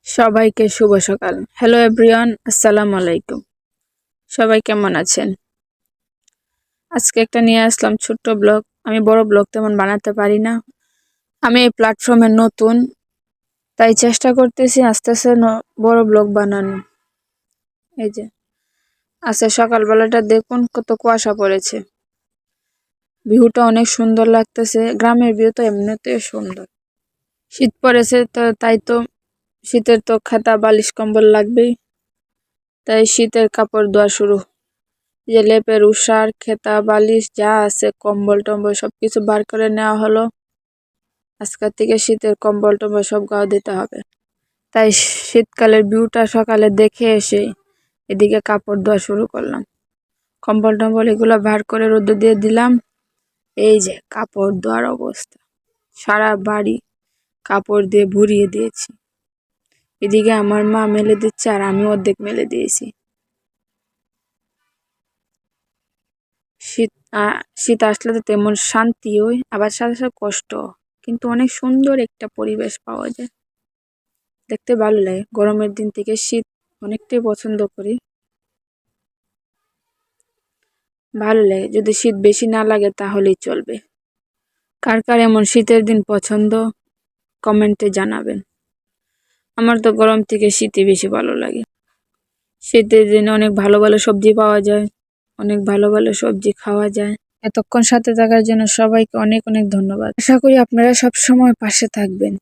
সবাইকে শুভ সকাল। Hello everyone, আসসালামু আলাইকুম। সবাই কেমন আছেন? আজকে একটা নিয়ে আসলাম ছোট্ট ব্লগ। আমি বড় ব্লগ তেমন বানাতে পারি না। আমি এই প্ল্যাটফর্মে নতুন, তাই চেষ্টা করতেছি আস্তে আস্তে বড় ব্লগ বানানো। এই যে আজকে সকালবেলাটা দেখুন কত কুয়াশা পড়েছে। ভিউটা অনেক সুন্দর লাগতেছে। গ্রামের ভিউ তো এমনিতেই সুন্দর। শীত পড়েছে তো তাই তো শীতের তো খাতা বালিশ কম্বল লাগবেই। তাই শীতের কাপড় ধোয়া শুরু। যে লেপের উষার খেতা বালিশ যা আছে কম্বল টম্বল সবকিছু বার করে নেওয়া হলো। আজকের থেকে শীতের কম্বল টম্বল সব গায়ে দিতে হবে। তাই শীতকালের ভিউটা সকালে দেখে এসে এদিকে কাপড় ধোয়া শুরু করলাম। কম্বল টম্বল এগুলো বার করে রোদে দিয়ে দিলাম। এই যে কাপড় ধোয়ার অবস্থা, সারা বাড়ি কাপড় দিয়ে ভরিয়ে দিয়েছি। এদিকে আমার মা মেলে দিচ্ছে আর আমি অর্ধেক মেলে দিয়েছি। শীত শীত আসলে তো তেমন শান্তি হয়, আবার সাথে সাথে কষ্ট, কিন্তু অনেক সুন্দর একটা পরিবেশ পাওয়া যায়, দেখতে ভালো লাগে। গরমের দিন থেকে শীত অনেকটাই পছন্দ করি, ভালো লাগে। যদি শীত বেশি না লাগে তাহলেই চলবে। কার কার এমন শীতের দিন পছন্দ কমেন্টে জানাবেন। আমার তো গরম থেকে শীতই বেশি ভালো লাগে। শীতের দিনে অনেক ভালো ভালো সবজি পাওয়া যায়, অনেক ভালো ভালো সবজি খাওয়া যায়। এতক্ষণ সাথে থাকার জন্য সবাইকে অনেক অনেক ধন্যবাদ। আশা করি আপনারা সব সময় পাশে থাকবেন।